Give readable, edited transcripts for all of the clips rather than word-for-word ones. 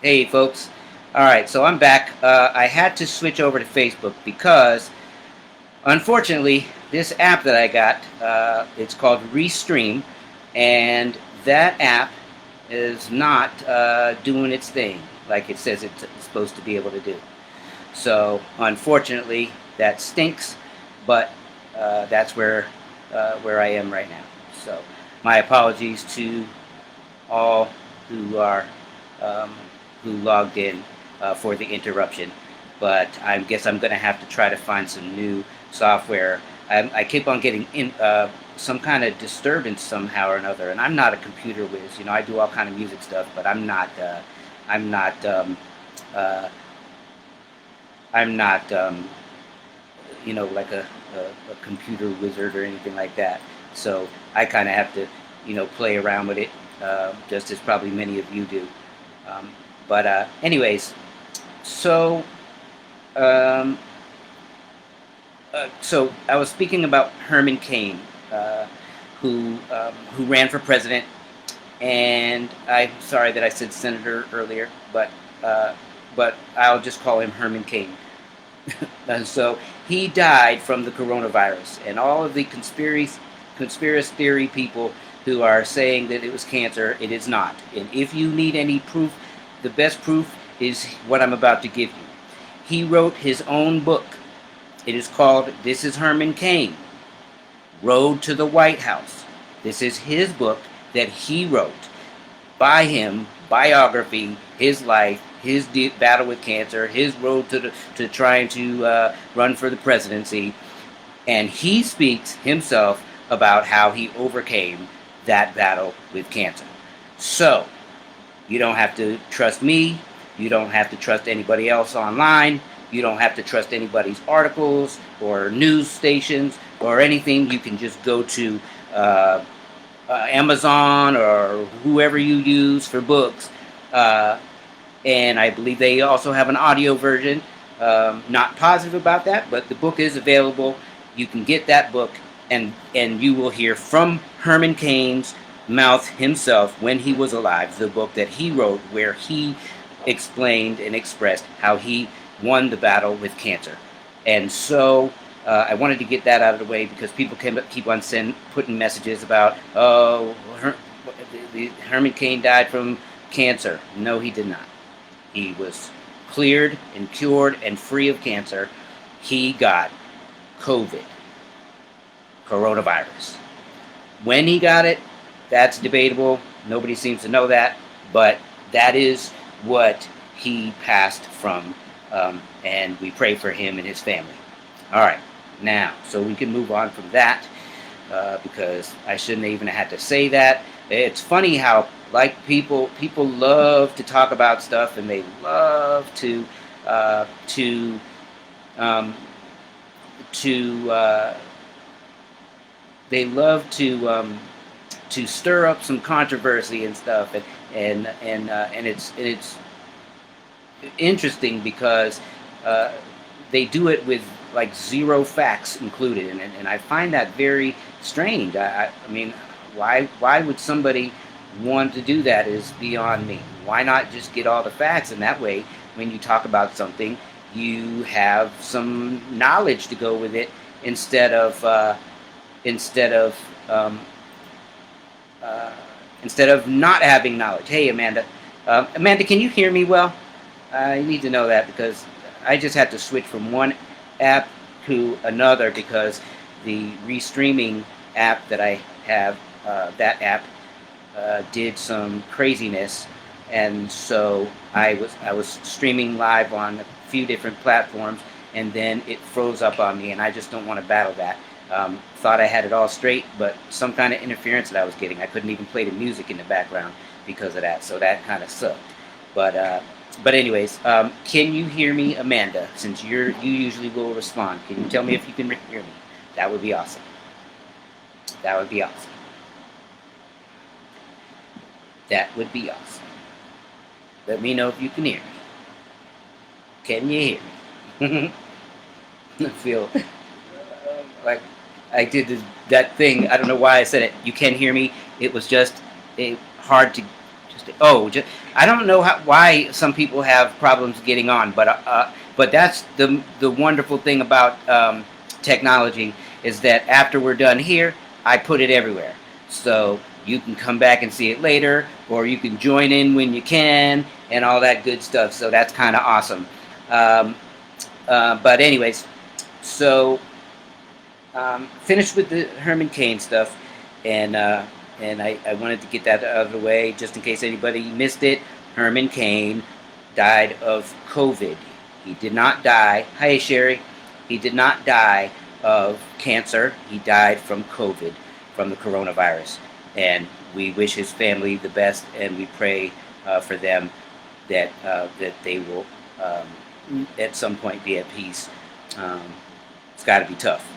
Hey, folks. All right, so I'm back. I had to switch over to Facebook because, unfortunately, this app that I got, it's called Restream, and that app is not doing its thing like it says it's supposed to be able to do. So, unfortunately, that stinks, but that's where I am right now. So, my apologies to all who are um, who logged in for the interruption. But I guess I'm going to have to try to find some new software. I keep on getting some kind of disturbance somehow or another, and I'm not a computer whiz. You know, I do all kind of music stuff, but I'm not. Uh, I'm not. Like a computer wizard or anything like that. So I kind of have to, play around with it, just as probably many of you do. Um, but anyways, so um, so I was speaking about Herman Cain, uh, who ran for president, and I'm sorry that I said senator earlier, uh, but I'll just call him Herman Cain. And so he died from the coronavirus, and all of the conspiracy theory people who are saying that it was cancer, it is not. And if you need any proof, the best proof is what I'm about to give you. He wrote his own book. It is called This is Herman Cain, Road to the White House. This is his book that he wrote by him, biography, his life, his battle with cancer, his road to trying to run for the presidency, and he speaks himself about how he overcame that battle with cancer. So you don't have to trust me. You don't have to trust anybody else online. You don't have to trust anybody's articles or news stations or anything. You can just go to Amazon or whoever you use for books. And I believe they also have an audio version. Not positive about that, but the book is available. You can get that book, and you will hear from Herman Cain's mouth himself when he was alive, the book that he wrote, where he explained and expressed how he won the battle with cancer. And so I wanted to get that out of the way because people keep on putting messages about, oh, Herman Cain died from cancer. No, he did not. He was cleared and cured and free of cancer. He got COVID, coronavirus. When he got it, that's debatable. Nobody seems to know that, but that is what he passed from, and we pray for him and his family. All right, now, so we can move on from that, because I shouldn't even have had to say that. It's funny how, like, people love to talk about stuff, and they love to uh, to um, to they love to stir up some controversy and stuff, and it's interesting because uh, they do it with like zero facts included, and I find that very strange. I mean, why would somebody want to do that is beyond me. Why not just get all the facts, and that way, when you talk about something, you have some knowledge to go with it instead of um, uh, instead of not having knowledge. Hey, Amanda. Amanda, can you hear me well? I need to know that because I just had to switch from one app to another because the restreaming app that I have, that app did some craziness, and so I was streaming live on a few different platforms, and then it froze up on me, and I just don't want to battle that. Thought I had it all straight, but some kind of interference that I was getting, I couldn't even play the music in the background because of that. So that kind of sucked. But anyways, can you hear me, Amanda? Since you usually will respond, can you tell me if you can hear me? That would be awesome. That would be awesome. That would be awesome. Let me know if you can hear me. Can you hear me? I feel like I did that thing. I don't know why I said it. You can hear me. It was just hard to Oh, I don't know why some people have problems getting on, but that's the wonderful thing about technology is that after we're done here, I put it everywhere. So you can come back and see it later, or you can join in when you can, and all that good stuff. So that's kind of awesome. Um, but anyways, so finished with the Herman Cain stuff, and I wanted to get that out of the way just in case anybody missed it. Herman Cain died of COVID. He did not die. Hi, Sherry. He did not die of cancer. He died from COVID, from the coronavirus. And we wish his family the best, and we pray for them that they will at some point be at peace. It's got to be tough,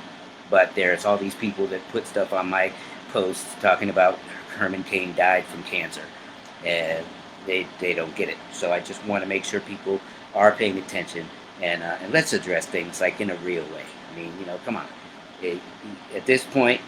but there's all these people that put stuff on my posts talking about Herman Cain died from cancer, and they don't get it. So I just want to make sure people are paying attention, and let's address things like in a real way. I mean, come on. At this point,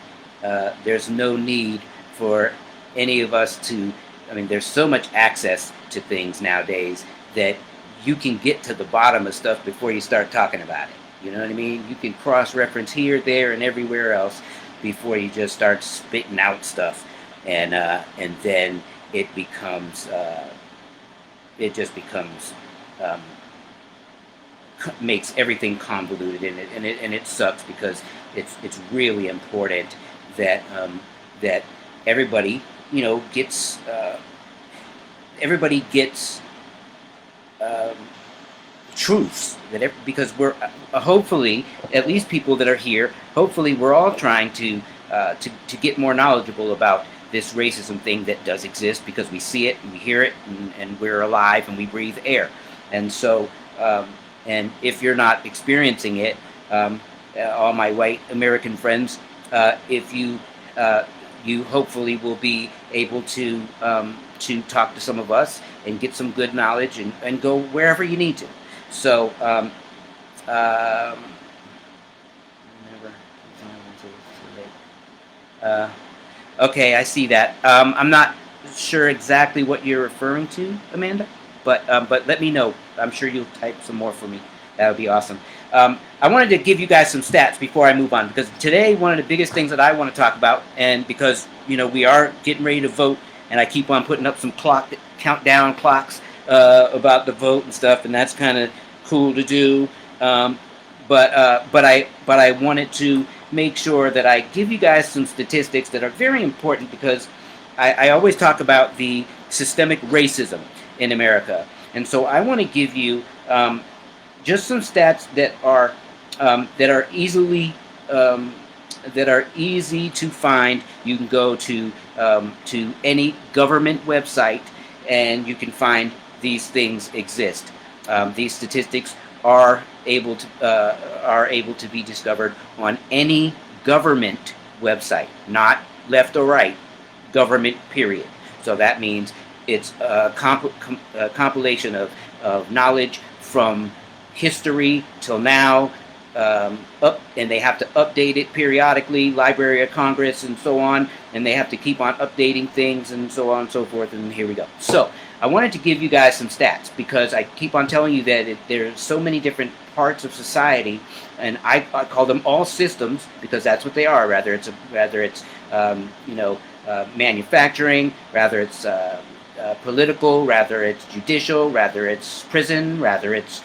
there's no need for any of us to. I mean, there's so much access to things nowadays that you can get to the bottom of stuff before you start talking about it. You know what I mean? You can cross-reference here, there, and everywhere else before you just start spitting out stuff, and then it becomes makes everything convoluted, and it sucks because it's really important that that everybody gets truths because we're hopefully, at least people that are here, hopefully we're all trying to get more knowledgeable about this racism thing that does exist, because we see it and we hear it, and we're alive and we breathe air. And so and if you're not experiencing it, all my white American friends, if you hopefully will be able to talk to some of us and get some good knowledge, and go wherever you need to. So, okay, I see that. I'm not sure exactly what you're referring to, Amanda, but let me know. I'm sure you'll type some more for me. That would be awesome. I wanted to give you guys some stats before I move on, because today one of the biggest things that I want to talk about, and because we are getting ready to vote, and I keep on putting up some countdown clocks about the vote and stuff, and that's kind of cool to do. But I wanted to make sure that I give you guys some statistics that are very important, because I always talk about the systemic racism in America, and so I want to give you just some stats that are easy to find. You can go to any government website, and you can find these things exist. These statistics are able to be discovered on any government website, not left or right, government period. So that means it's a compilation of knowledge from history till now, and they have to update it periodically, Library of Congress and so on, and they have to keep on updating things and so on and so forth, and here we go. So I wanted to give you guys some stats, because I keep on telling you that there's so many different parts of society, and I call them all systems, because that's what they are. Rather it's manufacturing, rather it's political, rather it's judicial, rather it's prison, rather it's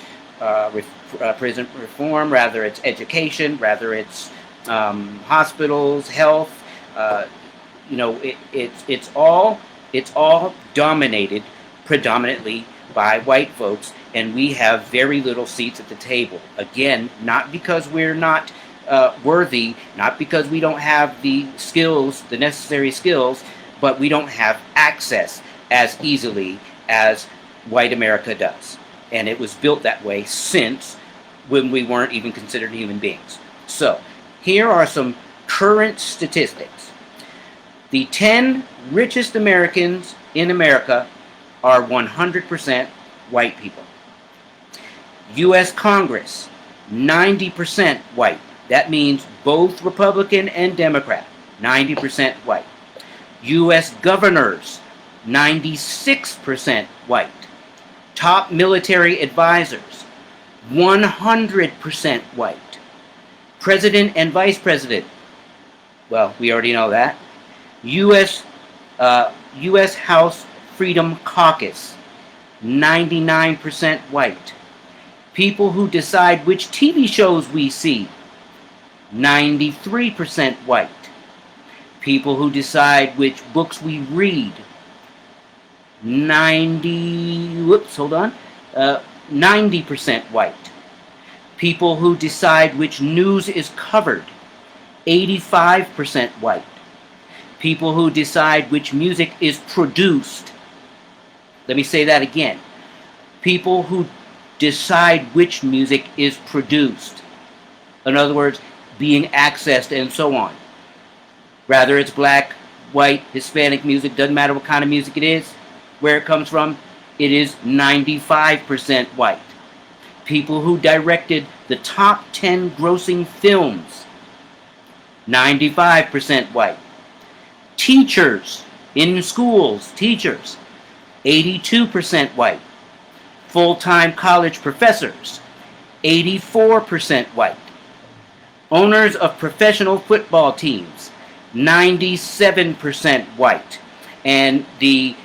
prison reform, rather it's education, rather it's hospitals, health. It's all dominated predominantly by white folks, and we have very little seats at the table. Again, not because we're not worthy, not because we don't have the skills, the necessary skills, but we don't have access as easily as white America does. And it was built that way since when we weren't even considered human beings. So, here are some current statistics. The 10 richest Americans in America are 100% white people. U.S. Congress, 90% white. That means both Republican and Democrat, 90% white. U.S. governors, 96% white. Top military advisors, 100% white. President and vice president, well, we already know that. U.S. House Freedom Caucus, 99% white. People who decide which TV shows we see, 93% white. People who decide which books we read, 90% white. People who decide which news is covered, 85% white. People who decide which music is produced. Let me say that again. People who decide which music is produced. In other words, being accessed and so on. Whether it's black, white, Hispanic music, doesn't matter what kind of music it is, where it comes from, it is 95% white. People who directed the top 10 grossing films, 95% white. Teachers in schools, teachers, 82% white. Full-time college professors, 84% white. Owners of professional football teams, 97% white. And the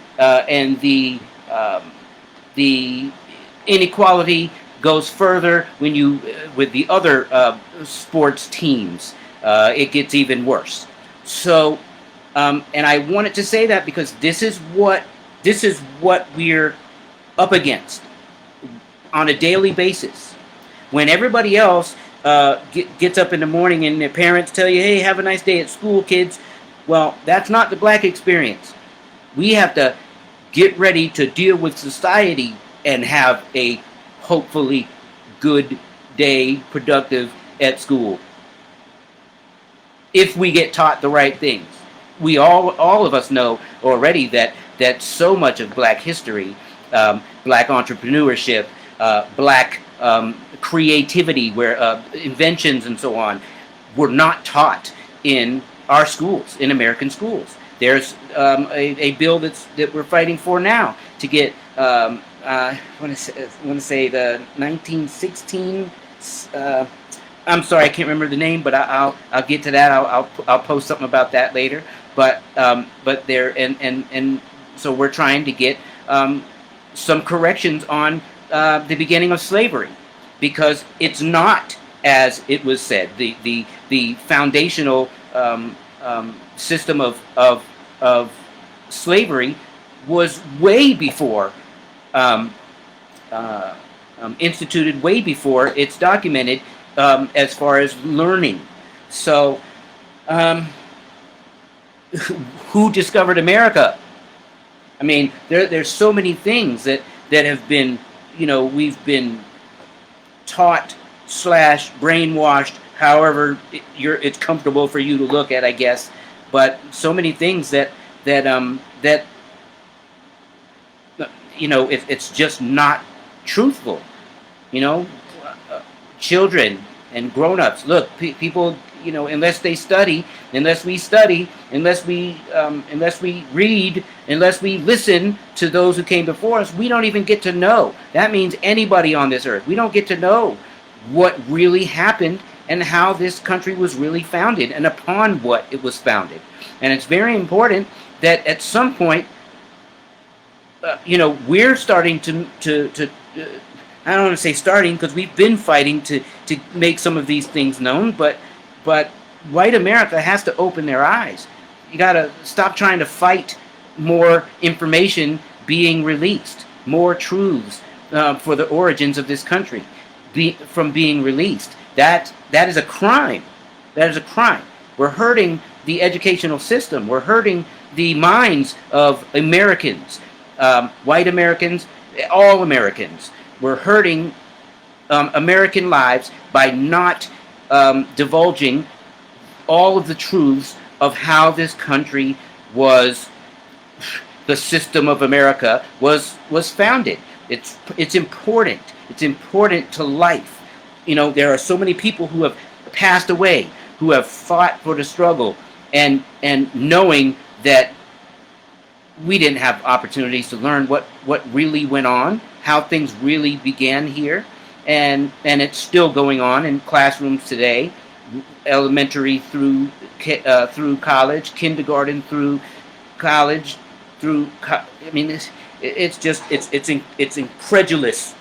inequality goes further when you with the other sports teams. It gets even worse. So, and I wanted to say that because this is what we're up against on a daily basis. When everybody else gets up in the morning and their parents tell you, "Hey, have a nice day at school, kids." Well, that's not the black experience. We have to get ready to deal with society and have a hopefully good day, productive at school. If we get taught the right things. We all of us know already that so much of black history, black entrepreneurship, black creativity, where inventions and so on, were not taught in our schools, in American schools. There's a bill that we're fighting for now to get. I want to say the 1916. I'm sorry, I can't remember the name, but I'll get to that. I'll post something about that later. But there and so we're trying to get some corrections on the beginning of slavery, because it's not as it was said. The foundational system of slavery was way before instituted, way before it's documented as far as learning. So, who discovered America? I mean, there's so many things that have been, we've been taught / brainwashed, however it's comfortable for you to look at, I guess. But so many things that it's just not truthful. Children and grown-ups. Look, people, unless they study, unless we study, unless we read, unless we listen to those who came before us, we don't even get to know. That means anybody on this earth. We don't get to know what really happened and how this country was really founded and upon what it was founded. And it's very important that at some point, we're starting to I don't want to say starting, because we've been fighting to make some of these things known, but white America has to open their eyes. You got to stop trying to fight more information being released, more truths for the origins of this country from being released. That is a crime. That is a crime. We're hurting the educational system. We're hurting the minds of Americans, white Americans, all Americans. We're hurting American lives by not divulging all of the truths of how this country was, the system of America was founded. It's important. It's important to life. There are so many people who have passed away, who have fought for the struggle, and knowing that we didn't have opportunities to learn what really went on, how things really began here, and it's still going on in classrooms today, elementary through college, kindergarten through college, I mean, it's incredulous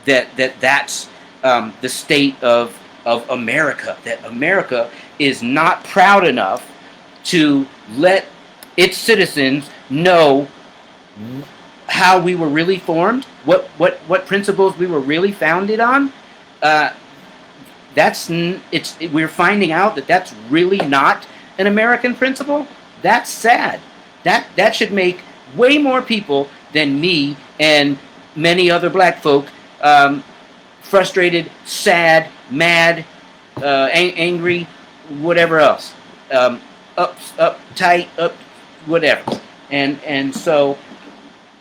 that's the state of America. That America is not proud enough to let its citizens know how we were really formed, what principles we were really founded on. We're finding out that that's really not an American principle. That's sad. That should make way more people than me and many other black folk frustrated, sad, mad, angry, whatever else, uptight, whatever. And so,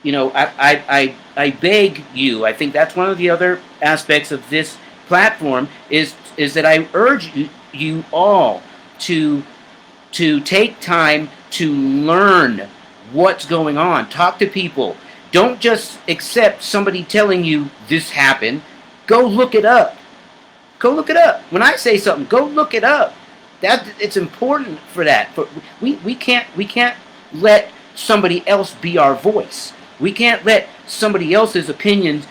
I beg you. I think that's one of the other aspects of this platform is that I urge you all to take time to learn what's going on. Talk to people. Don't just accept somebody telling you this happened. Go look it up. Go look it up. When I say something, go look it up. It's important for that. But we can't let somebody else be our voice. We can't let somebody else's opinions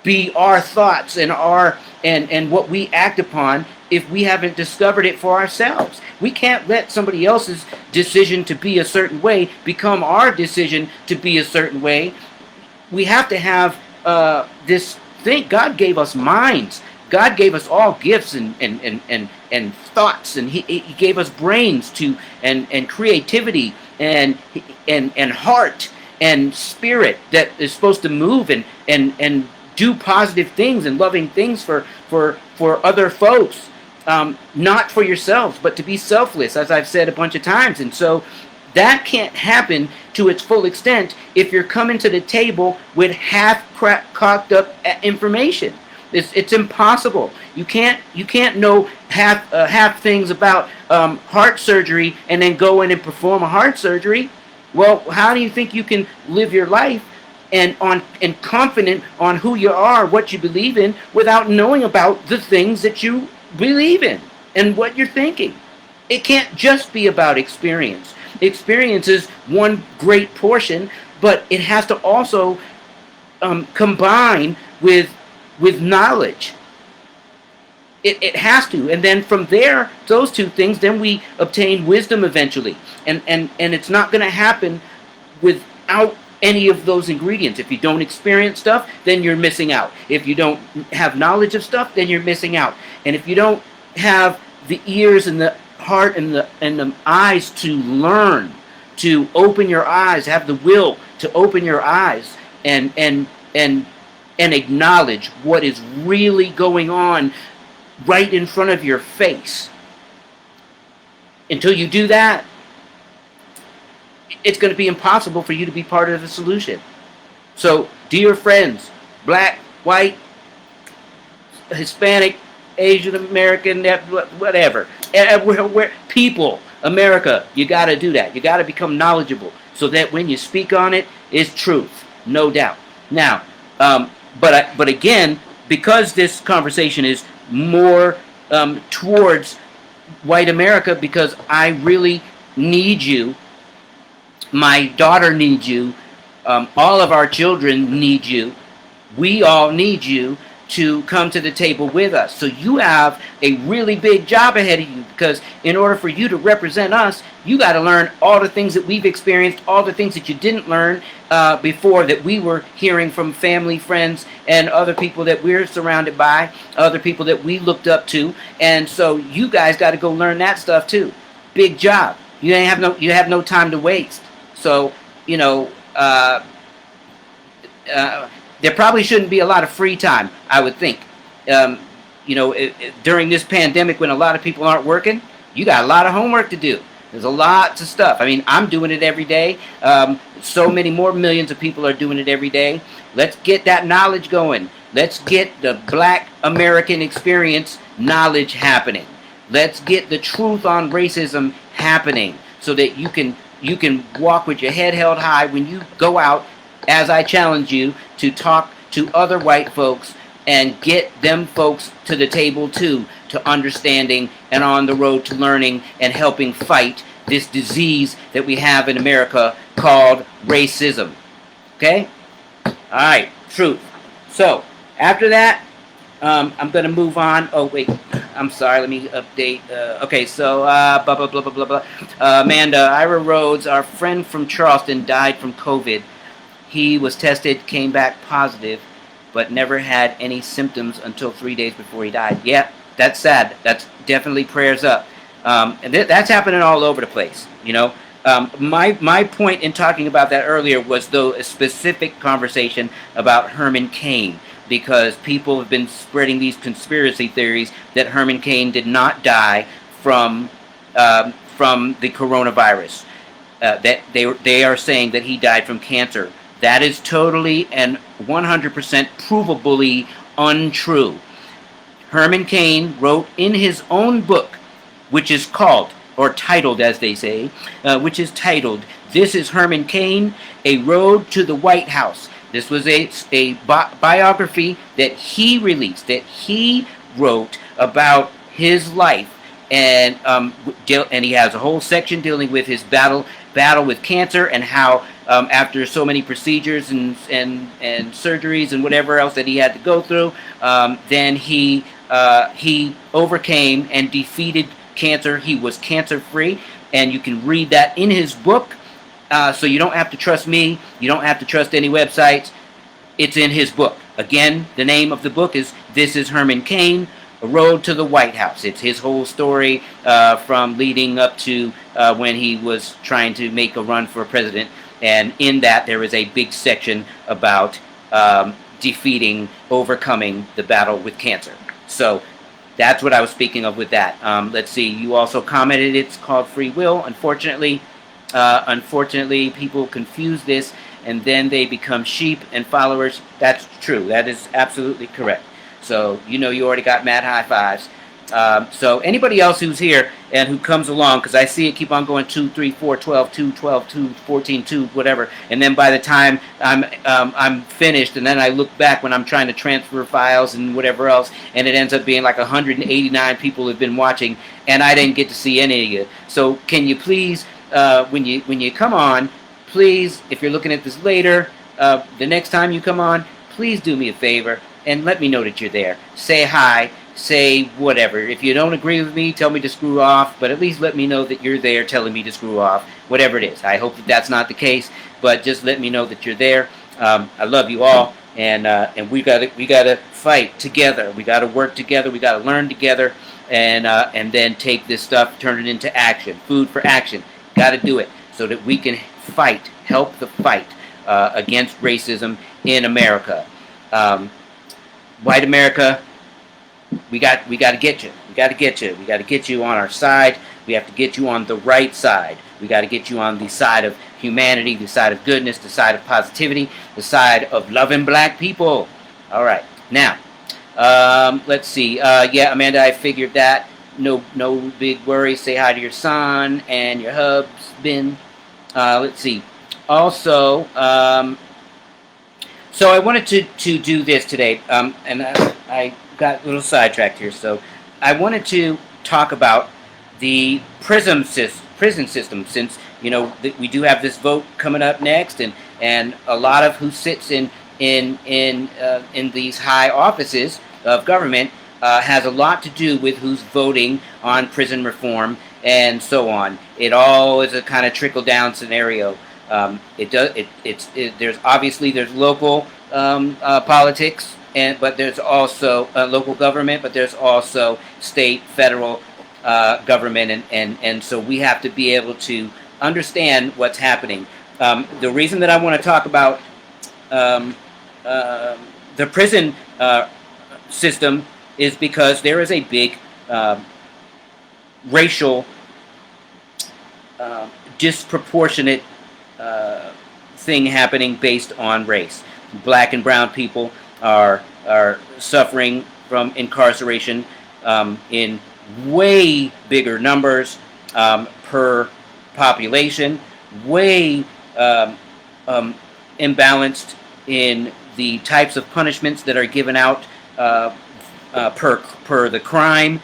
be our thoughts and what we act upon if we haven't discovered it for ourselves. We can't let somebody else's decision to be a certain way become our decision to be a certain way. We have to have this thing. God gave us minds. God gave us all gifts and thoughts, and He gave us brains and creativity and heart and spirit that is supposed to move and do positive things and loving things for other folks, not for yourselves, but to be selfless, as I've said a bunch of times. And so that can't happen to its full extent if you're coming to the table with half-cocked up information. It's impossible. You can't know half things about heart surgery and then go in and perform a heart surgery. Well, how do you think you can live your life and confident on who you are, what you believe in, without knowing about the things that you believe in and what you're thinking? It can't just be about experience. Experience is one great portion, but it has to also combine with knowledge. It has to, and then from there, those two things, then we obtain wisdom eventually, and it's not going to happen without any of those ingredients. If you don't experience stuff, then you're missing out. If you don't have knowledge of stuff, then you're missing out. And if you don't have the ears and the heart and the eyes to learn, to open your eyes, have the will to open your eyes and acknowledge what is really going on right in front of your face. Until you do that, it's going to be impossible for you to be part of the solution. So, dear friends, black, white, Hispanic, Asian American, whatever, people, America, you got to do that. You got to become knowledgeable so that when you speak on it, it's truth, no doubt. Now, but again, because this conversation is more towards white America, because I really need you, my daughter needs you, all of our children need you, we all need you to come to the table with us. So you have a really big job ahead of you, because in order for you to represent us, you got to learn all the things that we've experienced, all the things that you didn't learn before, that we were hearing from family, friends, and other people that we're surrounded by, other people that we looked up to. And so you guys got to go learn that stuff too. Big job. You have no time to waste. So, there probably shouldn't be a lot of free time, I would think. During this pandemic, when a lot of people aren't working, you got a lot of homework to do. There's a lot of stuff. I mean, I'm doing it every day. So many more millions of people are doing it every day. Let's get that knowledge going. Let's get the Black American experience knowledge happening. Let's get the truth on racism happening, so that you can you can walk with your head held high when you go out, as I challenge you to talk to other white folks and get them folks to the table too, to understanding and on the road to learning and helping fight this disease that we have in America called racism. Okay? Alright, truth. So, after that, I'm going to move on. Oh, wait. I'm sorry. Let me update. Okay, so, blah, blah, blah, blah, blah, blah. Amanda, Ira Rhodes, our friend from Charleston, died from COVID. He was tested, came back positive, but never had any symptoms until 3 days before he died. Yeah, that's sad. That's definitely prayers up. And that's happening all over the place, you know. My point in talking about that earlier was, though, a specific conversation about Herman Cain, because people have been spreading these conspiracy theories that Herman Cain did not die from the coronavirus. That they are saying that he died from cancer. That is totally and 100% provably untrue. Herman Cain wrote in his own book, which is called, or titled as they say, which is titled, "This is Herman Cain, A Road to the White House." This was a biography that he released, that he wrote about his life, and he has a whole section dealing with his battle with cancer, and how after so many procedures and surgeries and whatever else that he had to go through, then he overcame and defeated cancer. He was cancer free, and you can read that in his book. So you don't have to trust me. You don't have to trust any websites. It's in his book. Again, the name of the book is "This is Herman Cain, A Road to the White House." It's his whole story from leading up to when he was trying to make a run for president. And in that, there is a big section about overcoming the battle with cancer. So that's what I was speaking of with that. Let's see. You also commented it's called free will. Unfortunately, people confuse this, and then they become sheep and followers. That's true. That is absolutely correct. So, you already got mad high fives. So anybody else who's here and who comes along, because I see it keep on going 2, 3, 4, 12, 2, 12, 2, 14, 2, whatever. And then by the time I'm finished, and then I look back when I'm trying to transfer files and whatever else, and it ends up being like 189 people have been watching, and I didn't get to see any of you. So can you please, when you come on, please, if you're looking at this later, the next time you come on, please do me a favor and let me know that you're there. Say hi. Say whatever. If you don't agree with me, tell me to screw off, but at least let me know that you're there telling me to screw off, whatever it is. I hope that that's not the case, but just let me know that you're there. I love you all, and we gotta fight together. We gotta work together. We gotta learn together, and then take this stuff, turn it into action. Food for action. Gotta do it so that we can help the fight against racism in America. White America. We got to get you. We got to get you. We got to get you on our side. We have to get you on the right side. We got to get you on the side of humanity, the side of goodness, the side of positivity, the side of loving black people. All right. Now, let's see. Yeah, Amanda, I figured that. No big worries. Say hi to your son and your husband. Let's see. Also, so I wanted to do this today, and I got a little sidetracked here. So I wanted to talk about the prison system, since we do have this vote coming up next, and a lot of who sits in these high offices of government has a lot to do with who's voting on prison reform and so on. It all is a kind of trickle down scenario. There's obviously local politics. But there's also local government, but there's also state, federal government, and so we have to be able to understand what's happening. The reason that I want to talk about the prison system is because there is a big racial disproportionate thing happening based on race. Black and brown people are suffering from incarceration in way bigger numbers per population way um, um, imbalanced in the types of punishments that are given out uh, per the crime.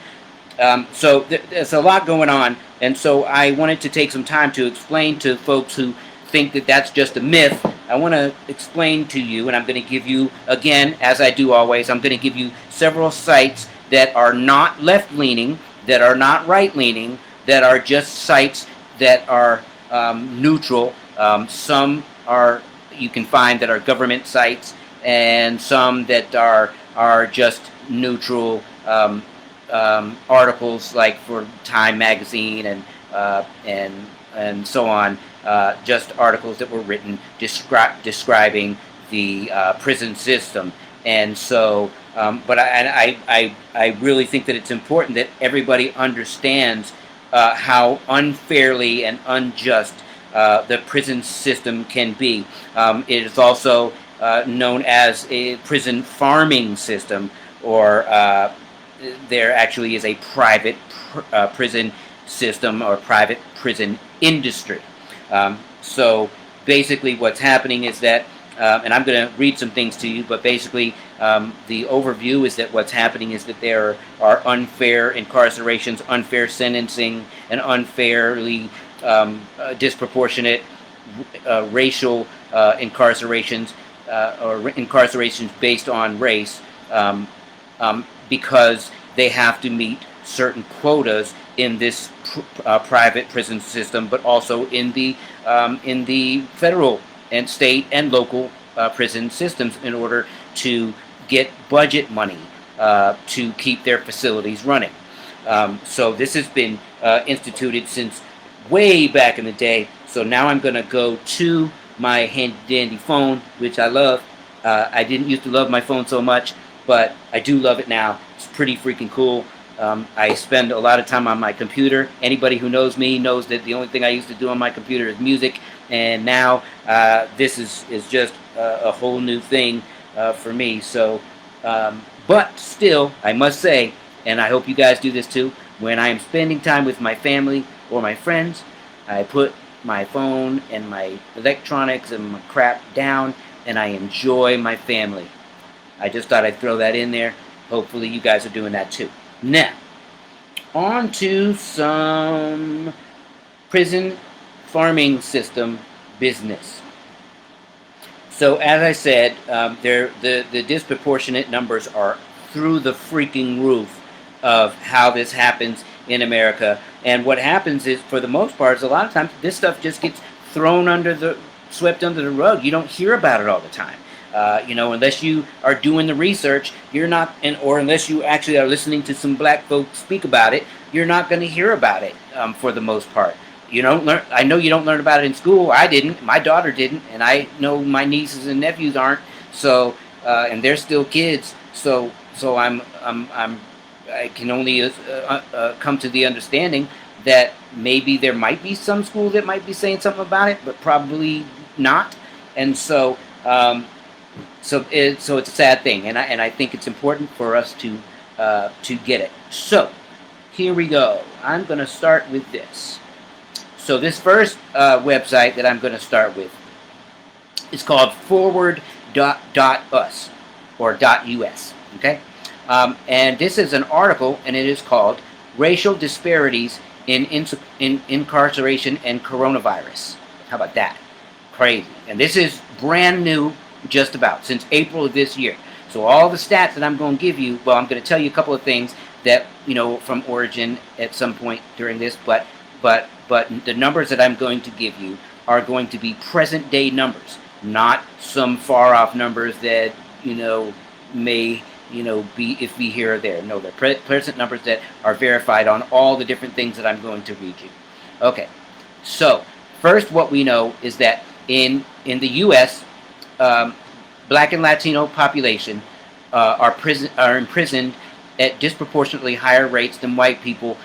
So there's a lot going on, and so I wanted to take some time to explain to folks who think that that's just a myth. I want to explain to you, and I'm going to give you, again, as I do always, I'm going to give you several sites that are not left-leaning, that are not right-leaning, that are just sites that are neutral. Some are you can find that are government sites, and some that are just neutral articles, like for Time magazine and so on. Just articles that were written describing the prison system. And so, but I really think that it's important that everybody understands how unfairly and unjust the prison system can be. It is also known as a prison farming system, or there actually is a private prison system or private prison industry. So basically what's happening is that, and I'm going to read some things to you, but basically the overview is that what's happening is that there are unfair incarcerations, unfair sentencing, and unfairly disproportionate racial incarcerations, or incarcerations based on race, because they have to meet certain quotas in this private prison system, but also in the federal and state and local prison systems, in order to get budget money to keep their facilities running. So this has been instituted since way back in the day. So now I'm going to go to my handy dandy phone, which I love. I didn't used to love my phone so much, but I do love it now. It's pretty freaking cool. I spend a lot of time on my computer. Anybody who knows me knows that the only thing I used to do on my computer is music, and now this is just a whole new thing for me. So, but still, I must say, and I hope you guys do this too, when I am spending time with my family or my friends, I put my phone and my electronics and my crap down, and I enjoy my family. I just thought I'd throw that in there. Hopefully you guys are doing that too. Now, on to some prison farming system business. So as I said, the disproportionate numbers are through the freaking roof of how this happens in America. And what happens is, for the most part, is a lot of times this stuff just gets swept under the rug. You don't hear about it all the time. Unless you are doing the research, you're not, or unless you actually are listening to some black folks speak about it, you're not going to hear about it for the most part. You don't learn. I know you don't learn about it in school. I didn't. My daughter didn't, and I know my nieces and nephews aren't. So, and they're still kids. So I can only come to the understanding that maybe there might be some school that might be saying something about it, but probably not. And so. So it's a sad thing, and I think it's important for us to get it. So here we go. I'm going to start with this. So this first website that I'm going to start with is called forward.us or .us. Okay, and this is an article, and it is called "Racial Disparities in Incarceration and Coronavirus." How about that? Crazy. And this is brand new. Just about since April of this year. So all the stats that I'm going to give you, well, I'm going to tell you a couple of things that from origin at some point during this, but the numbers that I'm going to give you are going to be present day numbers, not some far off numbers that may be iffy here or there. No, they're present numbers that are verified on all the different things that I'm going to read you. Okay, so first, what we know is that in the U.S. Black and Latino population are imprisoned at disproportionately higher rates than white people.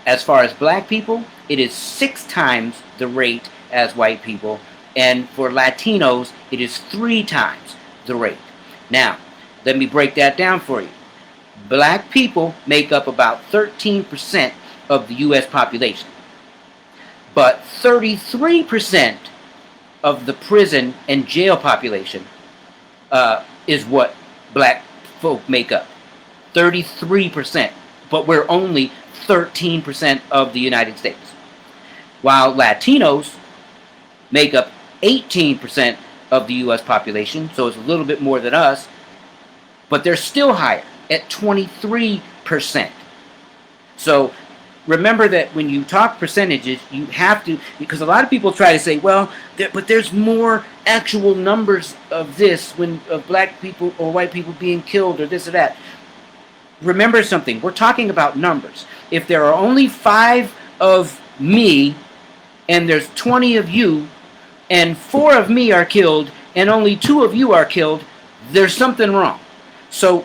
As far as black people, it is 6 times the rate as white people, and for Latinos, it is 3 times the rate. Now, let me break that down for you. Black people make up about 13% of the U.S. population. but 33% of the prison and jail population is what black folk make up. 33%, but we're only 13% of the United States, while Latinos make up 18% of the U.S. population, so it's a little bit more than us, but they're still higher at 23%. So remember that when you talk percentages, you have to, because a lot of people try to say, well, but there's more actual numbers of this, of black people or white people being killed or this or that. Remember something, we're talking about numbers. If there are only 5 of me and there's 20 of you and 4 of me are killed and only 2 of you are killed, there's something wrong. So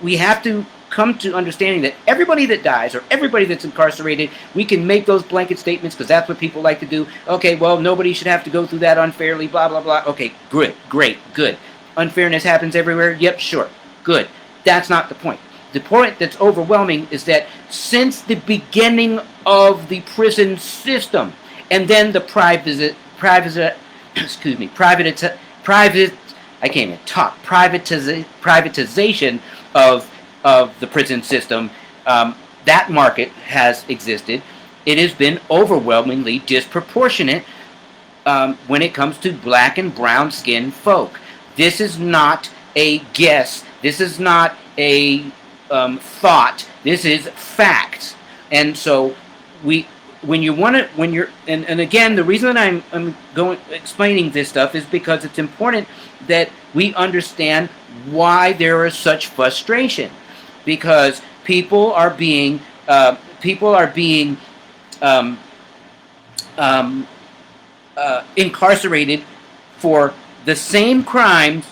we have to come to understanding that everybody that dies or everybody that's incarcerated, we can make those blanket statements because that's what people like to do. Okay, well, nobody should have to go through that unfairly, blah, blah, blah. Okay, good, great, good. Unfairness happens everywhere? Yep, sure, good. That's not the point. The point that's overwhelming is that since the beginning of the prison system and then the privatization of the prison system, that market has existed. It has been overwhelmingly disproportionate when it comes to black and brown skinned folk. This is not a guess. This is not a thought. This is facts. And so when you're and again, the reason that I'm explaining this stuff is because it's important that we understand why there is such frustration, because people are being incarcerated for the same crimes.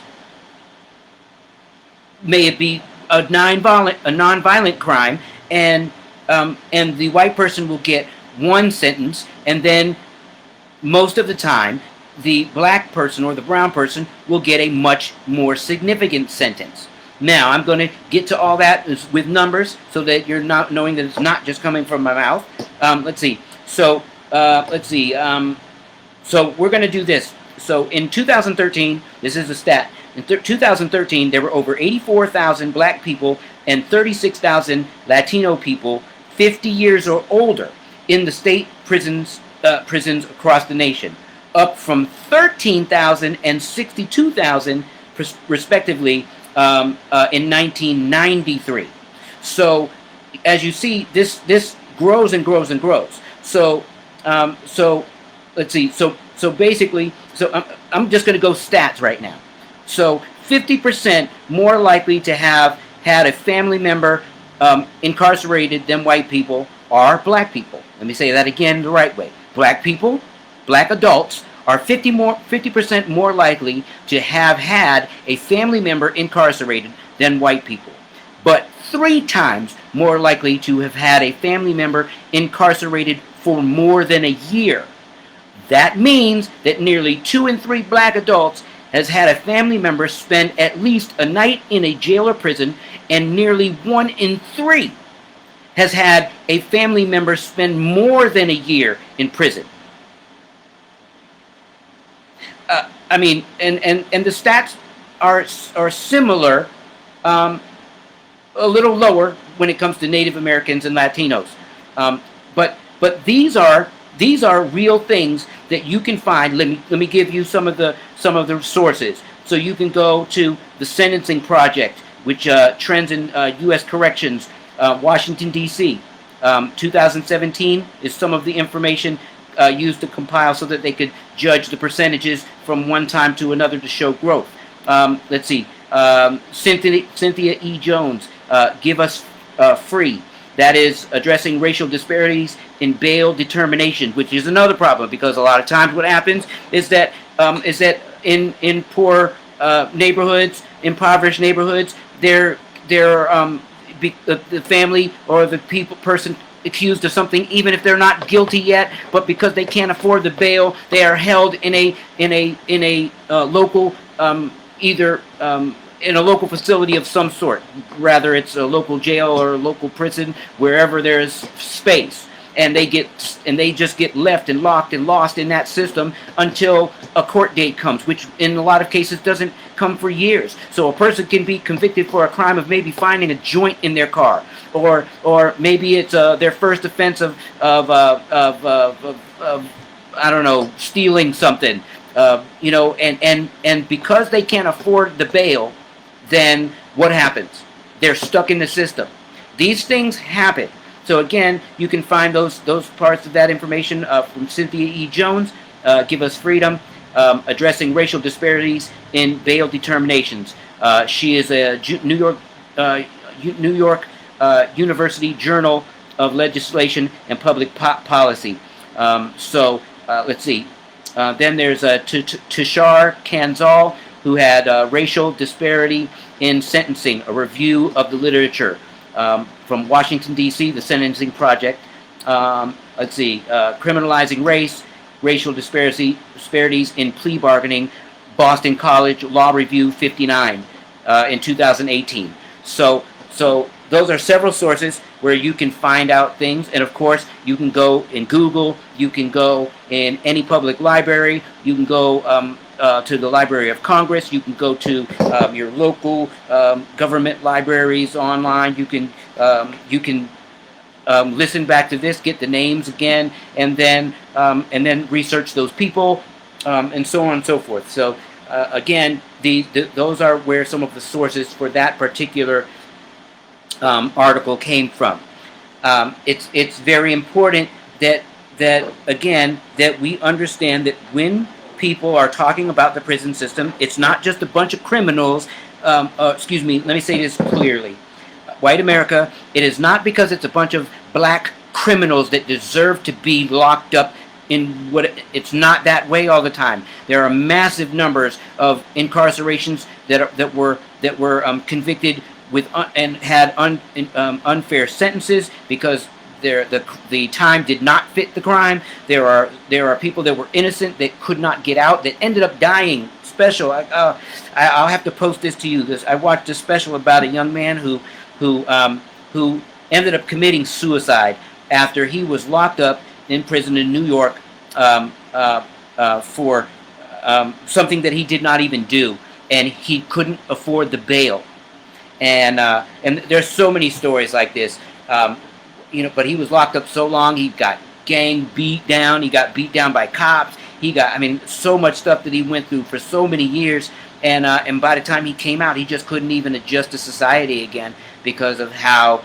May it be a non-violent crime, and the white person will get one sentence, and then most of the time the black person or the brown person will get a much more significant sentence. Now I'm going to get to all that with numbers so that you're not knowing that it's not just coming from my mouth. Let's see. So so we're going to do this. So in 2013, this is a stat. In 2013, there were over 84,000 black people and 36,000 Latino people 50 years or older in the state prisons across the nation, up from 13,000 and 62,000 respectively in 1993. So as you see, this grows and grows and grows. So let's see. So basically, I'm just going to go stats right now. So 50% more likely to have had a family member incarcerated than white people are black people. Let me say that again the right way. Black people, black adults, are 50% more likely to have had a family member incarcerated than white people, but 3 times more likely to have had a family member incarcerated for more than a year. That means that nearly 2 in 3 black adults has had a family member spend at least a night in a jail or prison, and nearly 1 in 3 has had a family member spend more than a year in prison. I mean, and the stats are similar, a little lower when it comes to Native Americans and Latinos, but these are real things that you can find. Let me give you some of the sources. So you can go to the Sentencing Project, which trends in U.S. corrections, Washington D.C. 2017 is some of the information used to compile so that they could judge the percentages from one time to another to show growth. Let's see, Cynthia E. Jones, Give Us Free. That is addressing racial disparities in bail determination, which is another problem, because a lot of times what happens is that in poor neighborhoods, impoverished neighborhoods, the family or the person accused of something, even if they're not guilty yet, but because they can't afford the bail, they are held in a local either in a local facility of some sort, rather it's a local jail or a local prison, wherever there's space. and they just get left and locked and lost in that system until a court date comes, which in a lot of cases doesn't come for years. So a person can be convicted for a crime of maybe finding a joint in their car, or maybe it's their first offense of I don't know, stealing something, and because they can't afford the bail, then what happens? They're stuck in the system. These things happen. So again, you can find those parts of that information from Cynthia E. Jones, Give Us Freedom, addressing racial disparities in bail determinations. She is a New York University Journal of Legislation and Public Policy. Let's see. Then there's Tushar Kanzal, who had racial disparity in sentencing, a review of the literature from Washington, D.C., the Sentencing Project. Let's see. Criminalizing race, racial disparities in plea bargaining, Boston College Law Review 59 in 2018. So those are several sources where you can find out things, and of course you can go in Google, you can go in any public library, you can go to the Library of Congress, you can go to your local government libraries online, you can listen back to this, get the names again, and then research those people, and so on and so forth. So again, those are where some of the sources for that particular article came from. It's very important that we understand that when people are talking about the prison system, it's not just a bunch of criminals. Excuse me, let me say this clearly. White America, it is not because it's a bunch of black criminals that deserve to be locked up in it's not that way all the time. There are massive numbers of incarcerations that were convicted with and had unfair sentences because the time did not fit the crime. There are people that were innocent that could not get out that ended up dying. Special. I'll have to post this to you. I watched a special about a young man who ended up committing suicide after he was locked up in prison in New York for something that he did not even do, and he couldn't afford the bail. And there's so many stories like this, but he was locked up so long, he got gang beat down, he got beat down by cops, so much stuff that he went through for so many years, and by the time he came out, he just couldn't even adjust to society again because of how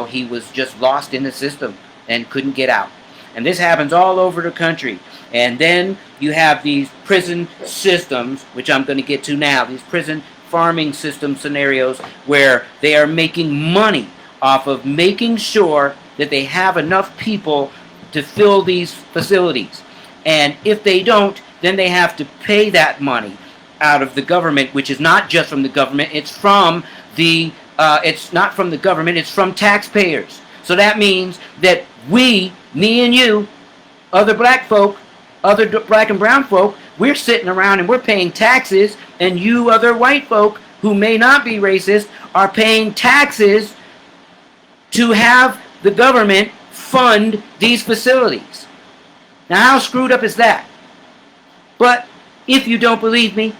he was just lost in the system and couldn't get out. And this happens all over the country. And then you have these prison systems, which I'm going to get to now, these prison farming system scenarios where they are making money off of making sure that they have enough people to fill these facilities. And if they don't, then they have to pay that money out of the government, which is not just from the government, it's from it's not from the government, it's from taxpayers. So that means that we, me and you, other black folk, other black and brown folk, we're sitting around and we're paying taxes, and you other white folk who may not be racist are paying taxes to have the government fund these facilities. Now, how screwed up is that? But if you don't believe me,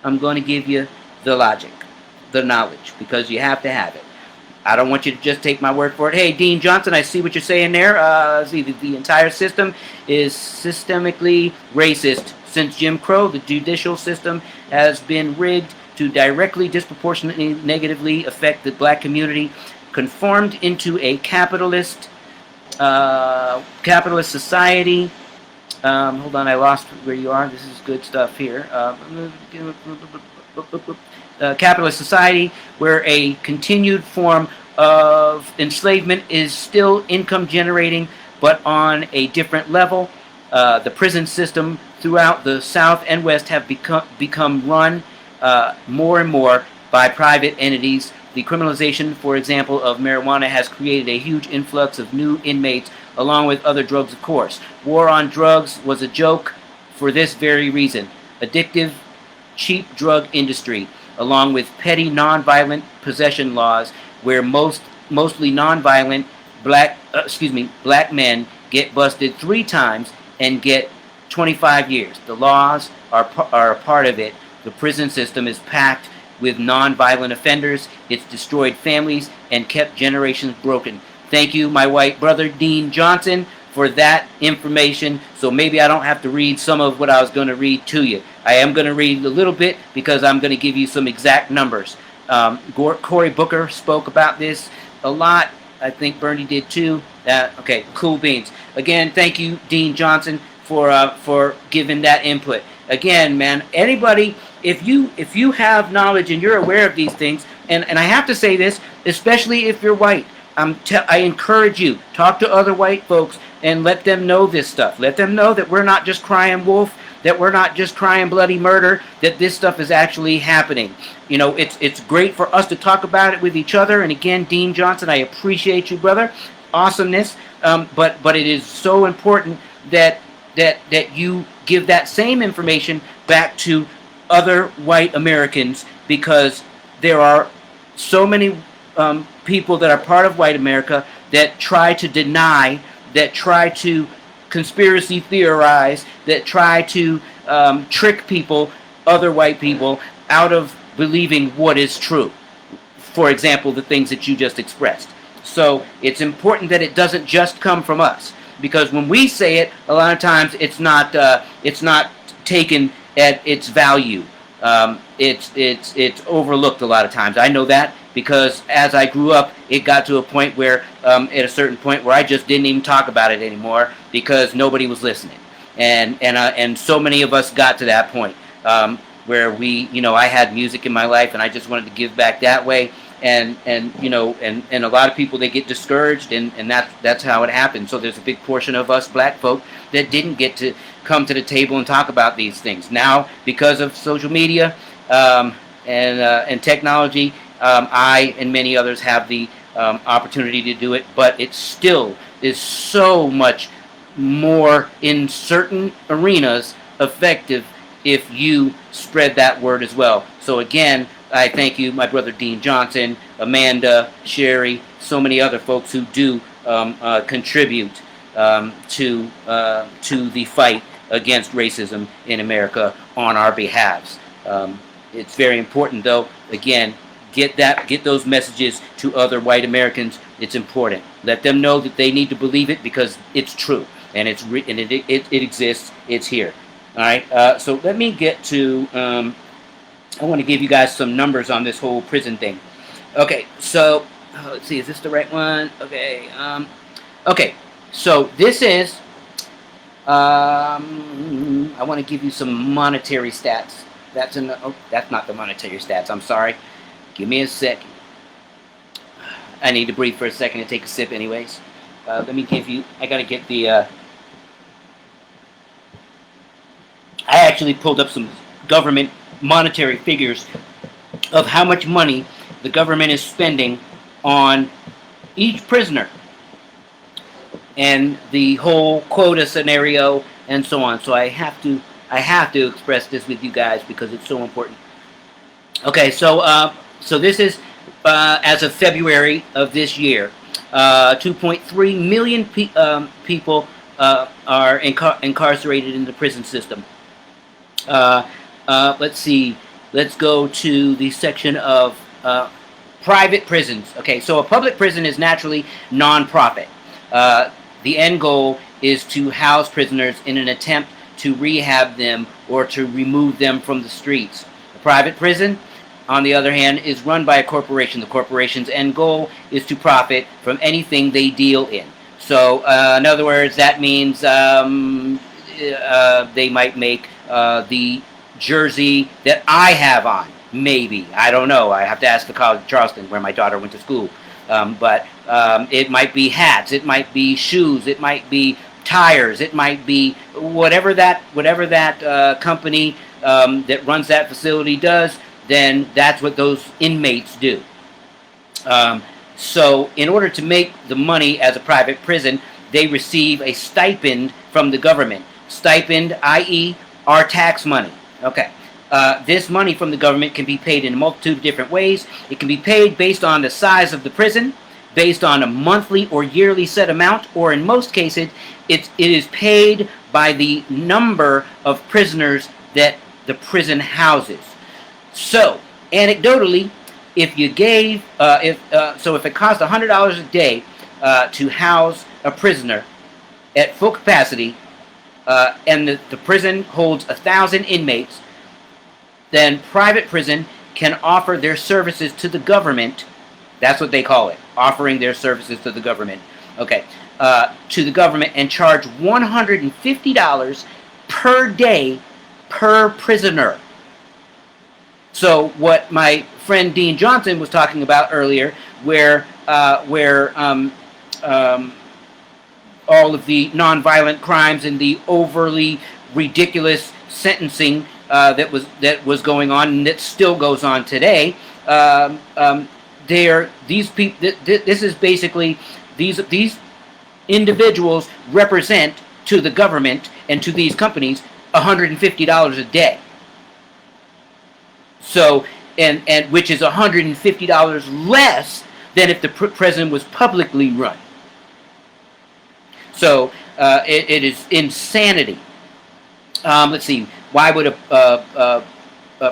I'm going to give you the logic, the knowledge, because you have to have it. I don't want you to just take my word for it. Hey, Dean Johnson, I see what you're saying there. The entire system is systemically racist. Since Jim Crow, the judicial system has been rigged to directly, disproportionately, negatively affect the black community, conformed into a capitalist society. Hold on, I lost where you are. This is good stuff here. Capitalist society where a continued form of enslavement is still income generating, but on a different level. The prison system throughout the South and West have become run more and more by private entities. The criminalization, for example, of marijuana has created a huge influx of new inmates, along with other drugs, of course. War on drugs was a joke for this very reason. Addictive, cheap drug industry, along with petty nonviolent possession laws, where mostly nonviolent black men get busted 3 times and get 25 years. The laws are a part of it. The prison system is packed with non-violent offenders. It's destroyed families and kept generations broken. Thank you, my white brother, Dean Johnson, for that information. So maybe I don't have to read some of what I was going to read to you. I am going to read a little bit because I'm going to give you some exact numbers. Cory Booker spoke about this a lot. I think Bernie did too. Okay, cool beans. Again, thank you, Dean Johnson, for giving that input. Again, man, anybody, if you have knowledge and you're aware of these things, and I have to say this, especially if you're white, I encourage you, talk to other white folks and let them know this stuff. Let them know that we're not just crying wolf, that we're not just crying bloody murder, that this stuff is actually happening. You know, it's great for us to talk about it with each other. And again, Dean Johnson, I appreciate you, brother. Awesomeness. But it is so important that you give that same information back to other white Americans, because there are so many people that are part of white America that try to deny, that try to conspiracy theorize, that try to trick people, other white people, out of believing what is true. For example, the things that you just expressed. So it's important that it doesn't just come from us, because when we say it, a lot of times it's not taken at its value. It's overlooked a lot of times. I know that because as I grew up, it got to a point where, at a certain point, where I just didn't even talk about it anymore because nobody was listening, and so many of us got to that point where I had music in my life and I just wanted to give back that way, and a lot of people, they get discouraged, and that's how it happened. So there's a big portion of us black folk that didn't get to come to the table and talk about these things. Now, because of social media and technology, I and many others have the opportunity to do it, but it still is so much more in certain arenas effective if you spread that word as well. So again, I thank you, my brother Dean Johnson, Amanda, Sherry, so many other folks who do contribute to the fight against racism in America on our behalves. It's very important, though. Again, get those messages to other white Americans. It's important. Let them know that they need to believe it because it's true and it exists. It's here. All right. So let me get to. I want to give you guys some numbers on this whole prison thing. Okay. So let's see. Is this the right one? Okay. Okay. So this is. I want to give you some monetary stats. That's not the monetary stats. I'm sorry. Give me a second. I need to breathe for a second and take a sip anyways. Let me give you, I gotta get the, I actually pulled up some government monetary figures of how much money the government is spending on each prisoner and the whole quota scenario and so on. So I have to express this with you guys because it's so important. Okay, so this is as of February of this year. 2.3 million people are incarcerated in the prison system. Let's see. Let's go to the section of private prisons. Okay, so a public prison is naturally non-profit. The end goal is to house prisoners in an attempt to rehab them or to remove them from the streets. A private prison, on the other hand, is run by a corporation. The corporation's end goal is to profit from anything they deal in. So, in other words, that means they might make the jersey that I have on. Maybe. I don't know. I have to ask the College of Charleston, where my daughter went to school. But it might be hats. It might be shoes. It might be tires. It might be whatever that company that runs that facility does. Then that's what those inmates do. So in order to make the money as a private prison, they receive a stipend from the government. Stipend, i.e., our tax money. Okay. This money from the government can be paid in a multitude of different ways. It can be paid based on the size of the prison. based on a monthly or yearly set amount, or in most cases, it is paid by the number of prisoners that the prison houses. So, anecdotally, if you gave, if it cost $100 a day to house a prisoner at full capacity, and the prison holds 1,000 inmates, then private prison can offer their services to the government. That's what they call it, offering their services to the government. Okay, to the government, and charge $150 per day per prisoner. So what my friend Dean Johnson was talking about earlier, where all of the nonviolent crimes and the overly ridiculous sentencing that was going on, and that still goes on today. These people. This is basically these individuals represent to the government and to these companies $150 a day. So, and which is $150 less than if the prison was publicly run. So it is insanity. Let's see. Why would a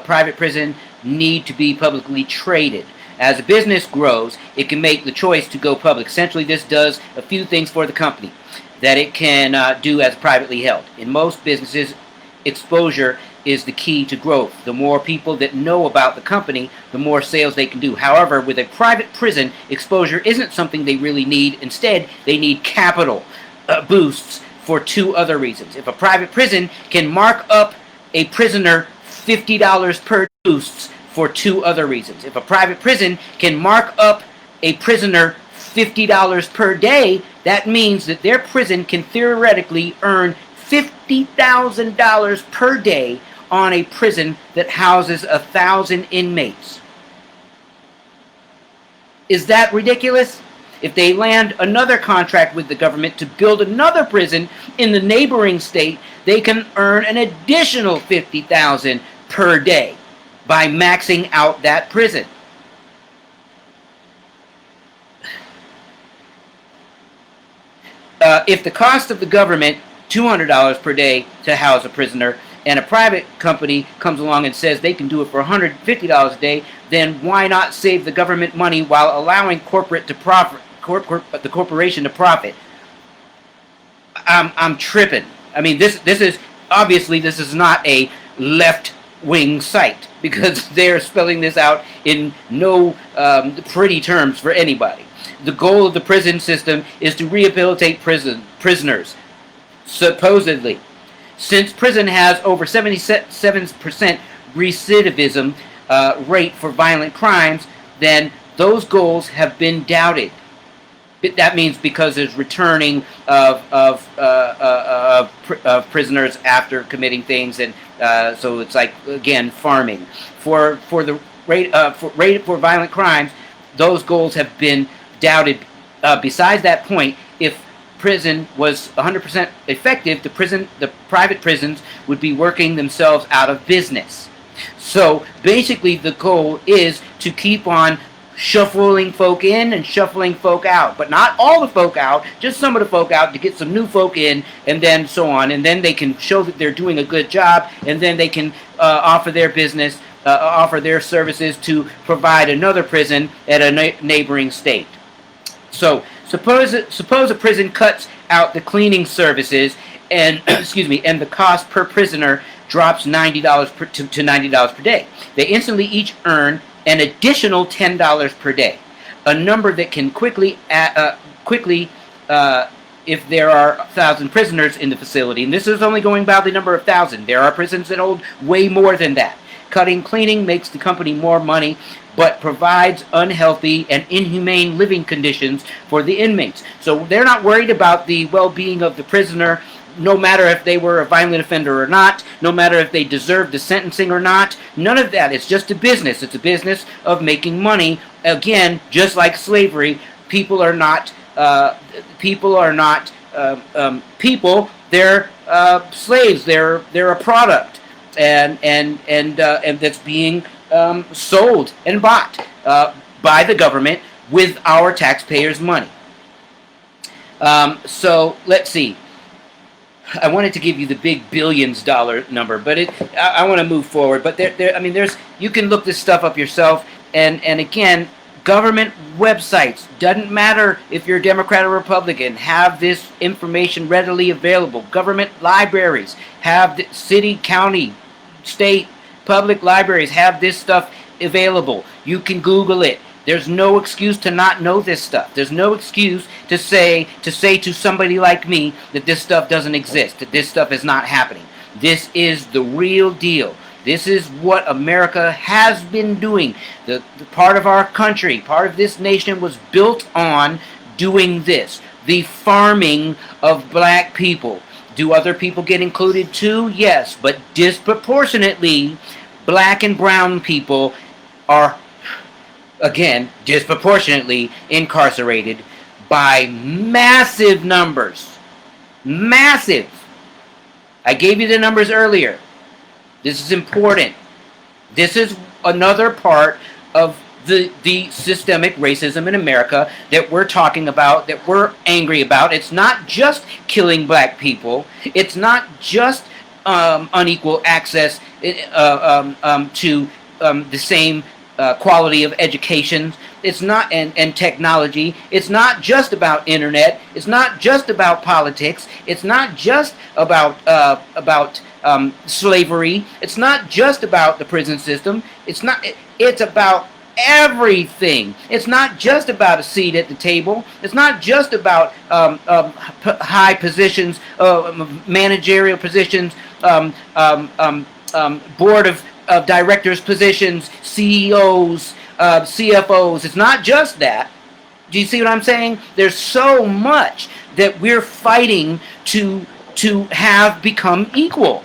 private prison need to be publicly traded? As a business grows, it can make the choice to go public. Essentially, this does a few things for the company that it can do as privately held. In most businesses, exposure is the key to growth. The more people that know about the company, the more sales they can do. However, with a private prison, exposure isn't something they really need. Instead, they need capital boosts for two other reasons. If a private prison can mark up a prisoner $50 per boosts for two other reasons. If a private prison can mark up a prisoner $50 per day, that means that their prison can theoretically earn $50,000 per day on a prison that houses 1,000 inmates. Is that ridiculous? If they land another contract with the government to build another prison in the neighboring state, they can earn an additional $50,000 per day by maxing out that prison. If the cost of the government $200 per day to house a prisoner, and a private company comes along and says they can do it for $150 a day, then why not save the government money while allowing the corporation to profit? I'm tripping. I mean, this is obviously, this is not a left-wing site, because they're spelling this out in no pretty terms for anybody. The goal of the prison system is to rehabilitate prisoners, supposedly. Since prison has over 77% recidivism rate for violent crimes, then those goals have been doubted. That means because there's returning of prisoners after committing things, and so it's like, again, farming. For the rate for violent crimes, those goals have been doubted. Besides that point, if prison was 100% effective, the private prisons would be working themselves out of business. So basically, the goal is to keep on shuffling folk in and shuffling folk out, but not all the folk out, just some of the folk out, to get some new folk in, and then so on, and then they can show that they're doing a good job, and then they can offer their business, offer their services to provide another prison at a neighboring state. So suppose a prison cuts out the cleaning services, and and the cost per prisoner drops $90 to $90 per day. They instantly each earn an additional $10 per day, a number that can quickly, if there are 1,000 prisoners in the facility, and this is only going by the number of 1,000. There are prisons that hold way more than that. Cutting cleaning makes the company more money, but provides unhealthy and inhumane living conditions for the inmates. So they're not worried about the well-being of the prisoner, no matter if they were a violent offender or not, no matter if they deserved the sentencing or not. None of that. It's just a business. It's a business of making money. Again, just like slavery, people are not people. They're slaves. They're a product, and that's being sold and bought by the government, with our taxpayers' money. So let's see. I wanted to give you the big billions dollar number, but I want to move forward. But I mean, you can look this stuff up yourself. And again, government websites, doesn't matter if you're a Democrat or Republican, have this information readily available. Government libraries have city, county, state, public libraries have this stuff available. You can Google it. There's no excuse to not know this stuff. There's no excuse to say to somebody like me that this stuff doesn't exist, that this stuff is not happening. This is the real deal. This is what America has been doing. The part of our country, part of this nation was built on doing this. The farming of black people. Do other people get included too? Yes, but disproportionately, black and brown people are, again, disproportionately incarcerated by massive numbers. Massive. I gave you the numbers earlier. This is important. This is another part of the systemic racism in America that we're talking about, that we're angry about. It's not just killing black people. It's not just unequal access to the same quality of education. It's not, and technology. It's not just about internet. It's not just about politics. It's not just about slavery. It's not just about the prison system. It's not. It's about everything. It's not just about a seat at the table. It's not just about high positions, managerial positions, board of directors positions, CEOs, CFOs. It's not just that. Do you see what I'm saying? There's so much that we're fighting to have become equal,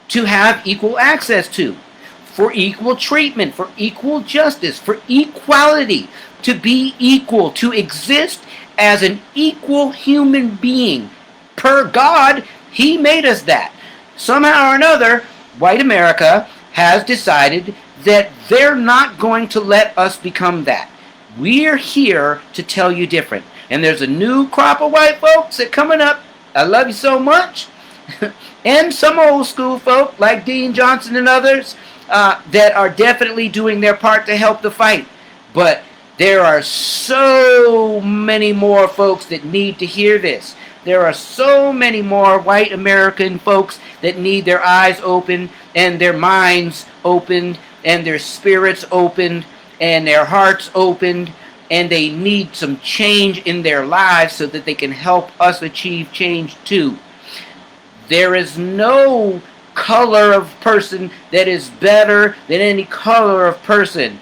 to have equal access to, for equal treatment, for equal justice, for equality, to be equal, to exist as an equal human being. Per God, He made us that. Somehow or another, white America has decided that they're not going to let us become that. We're here to tell you different. And there's a new crop of white folks that coming up. I love you so much. And some old school folk like Dean Johnson and others that are definitely doing their part to help the fight. But there are so many more folks that need to hear this. There are so many more white American folks that need their eyes opened and their minds opened and their spirits opened and their hearts opened, and they need some change in their lives so that they can help us achieve change too. There is no color of person that is better than any color of person.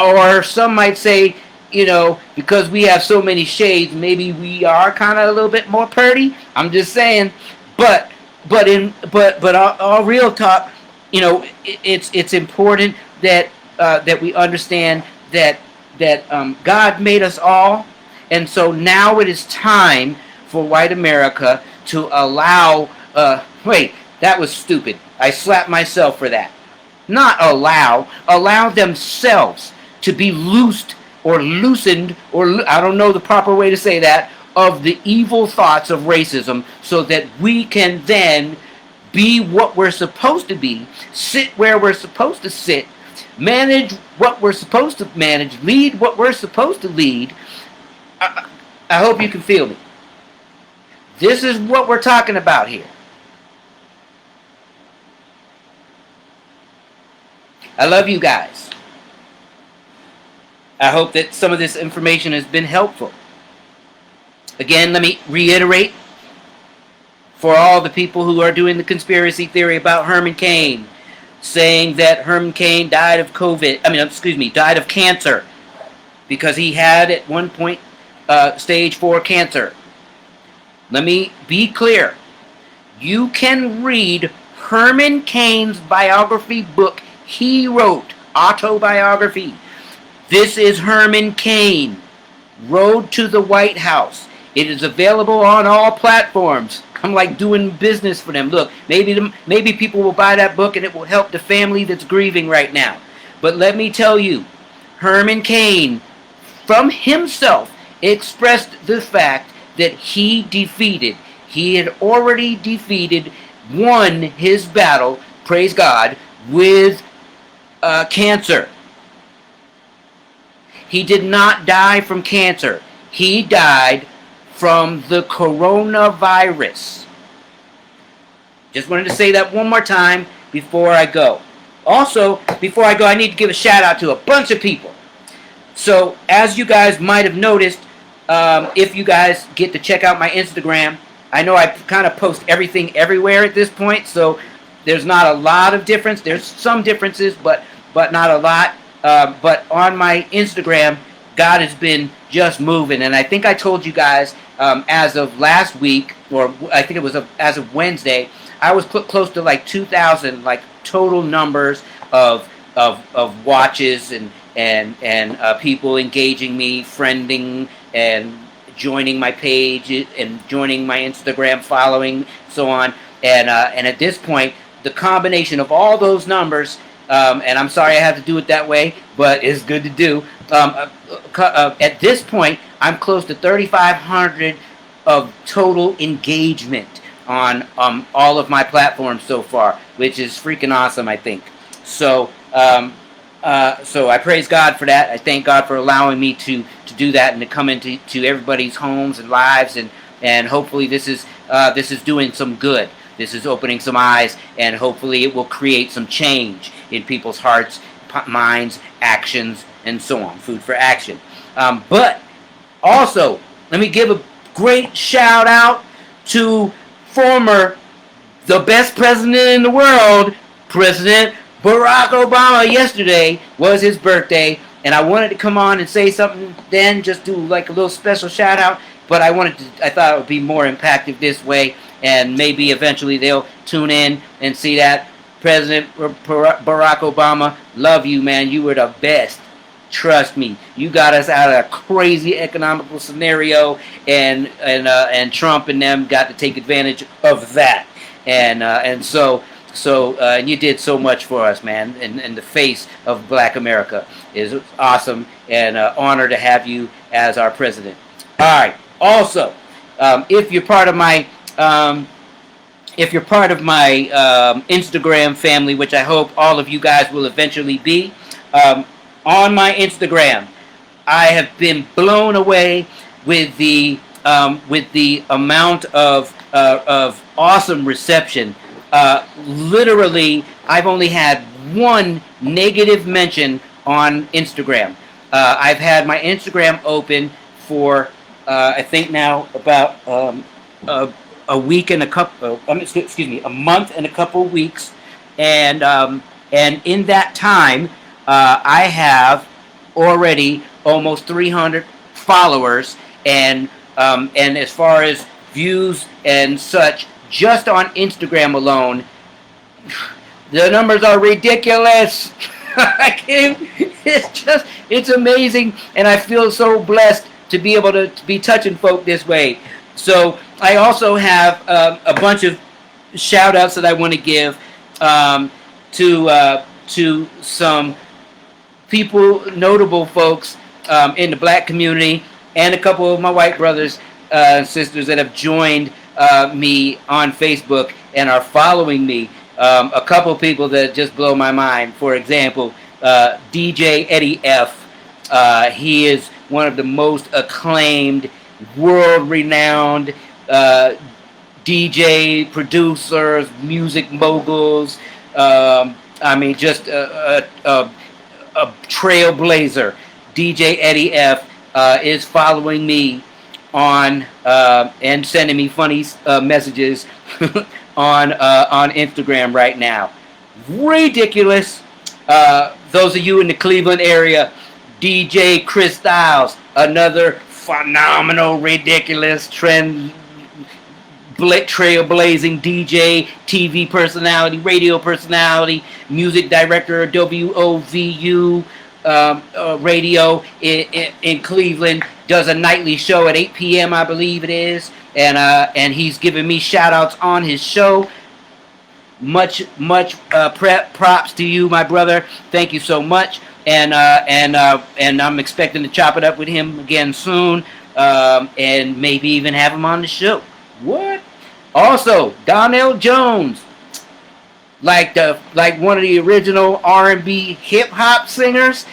Or some might say, you know, because we have so many shades, maybe we are kind of a little bit more pretty. I'm just saying, but all real talk, you know, it's important that that we understand that God made us all, and so now it is time for white America to allow. Wait, that was stupid. I slapped myself for that. Not allow themselves to be loosed or loosened, or I don't know the proper way to say that, of the evil thoughts of racism, so that we can then be what we're supposed to be, sit where we're supposed to sit, manage what we're supposed to manage, lead what we're supposed to lead. I hope you can feel me. This is what we're talking about here. I love you guys. I hope that some of this information has been helpful. Again, let me reiterate for all the people who are doing the conspiracy theory about Herman Cain, saying that Herman Cain died of died of cancer because he had at one point stage 4 cancer. Let me be clear. You can read Herman Cain's biography book he wrote, autobiography. This is Herman Cain, Road to the White House. It is available on all platforms. I'm like doing business for them. Look, maybe people will buy that book and it will help the family that's grieving right now. But let me tell you, Herman Cain from himself expressed the fact that he had already defeated, won his battle, praise God, with cancer. He did not die from cancer. He died from the coronavirus. Just wanted to say that one more time before I go. Also, before I go, I need to give a shout out to a bunch of people. So, as you guys might have noticed, if you guys get to check out my Instagram, I know I kind of post everything everywhere at this point, so there's not a lot of difference. There's some differences, but not a lot. But on my Instagram, God has been just moving. And I think I told you guys as of last week, or I think it was as of Wednesday, I was close to like 2,000 like total numbers of watches and people engaging me, friending, and joining my page and joining my Instagram following, so on. And at this point, the combination of all those numbers, and I'm sorry I have to do it that way, but it's good to do. At this point, I'm close to 3,500 of total engagement on all of my platforms so far, which is freaking awesome, I think. So I praise God for that. I thank God for allowing me to do that and to come into everybody's homes and lives, and hopefully this is doing some good. This is opening some eyes, and hopefully it will create some change in people's hearts, minds, actions, and so on. Food for action. But also, let me give a great shout out to the best president in the world, President Barack Obama. Yesterday was his birthday, and I wanted to come on and say something then, just do like a little special shout out, but I thought it would be more impactful this way, and maybe eventually they'll tune in and see that. President Barack Obama, love you, man. You were the best. Trust me, you got us out of a crazy economical scenario, and Trump and them got to take advantage of that, and so you did so much for us, man. And the face of Black America is awesome, and honor to have you as our president. All right. Also, if you're part of my Instagram family, which I hope all of you guys will eventually be. On my Instagram, I have been blown away with the amount of awesome reception. Literally, I've only had one negative mention on Instagram. I've had my Instagram open for I think now about a week and a month and a couple of weeks, and in that time, I have already almost 300 followers, and as far as views and such, just on Instagram alone, the numbers are ridiculous. It's amazing, and I feel so blessed to be able to be touching folk this way. So I also have a bunch of shout outs that I want to give to some people, notable folks in the Black community, and a couple of my white brothers and sisters that have joined me on Facebook and are following me. A couple of people that just blow my mind. For example, DJ Eddie F. He is one of the most acclaimed, world-renowned DJ producers, music moguls. Just a trailblazer. DJ Eddie F. Is following me on and sending me funny messages on Instagram right now. Ridiculous. Those of you in the Cleveland area, DJ Chris Styles, another phenomenal, ridiculous, trailblazing DJ, TV personality, radio personality, music director of WOVU radio in Cleveland, does a nightly show at 8 p.m. I believe it is, and he's giving me shout outs on his show. Much props to you, my brother. Thank you so much. and I'm expecting to chop it up with him again soon, and maybe even have him on the show. What? Also, Donnell Jones, like one of the original R&B hip hop singers.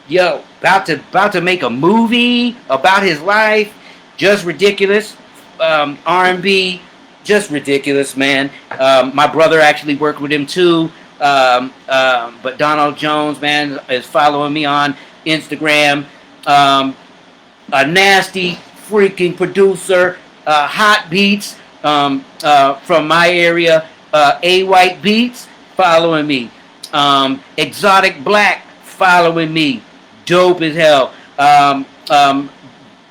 Yo, about to make a movie about his life. Just ridiculous. R&B, just ridiculous, man. My brother actually worked with him too. But Donald Jones, man, is following me on Instagram. A nasty freaking producer. Hot Beats from my area. A White Beats following me. Exotic Black following me. Dope as hell.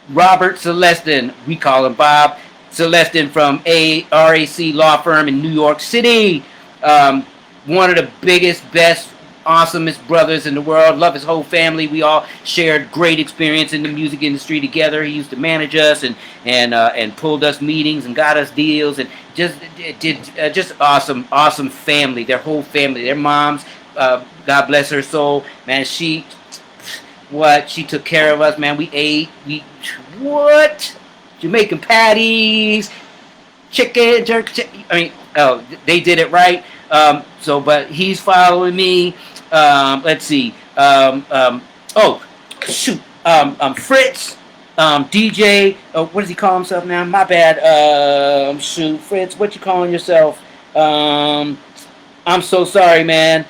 Robert Celestin, we call him Bob Celestin from RAC Law Firm in New York City. One of the biggest, best, awesomest brothers in the world. Love his whole family. We all shared great experience in the music industry together. He used to manage us and pulled us meetings and got us deals and just awesome family. Their whole family, their moms. God bless her soul, man. She took care of us, man. We ate, Jamaican patties, chicken, jerk. They did it right. But he's following me. Let's see. Fritz, DJ. What does he call himself now? My bad. Fritz. What you calling yourself? I'm so sorry, man.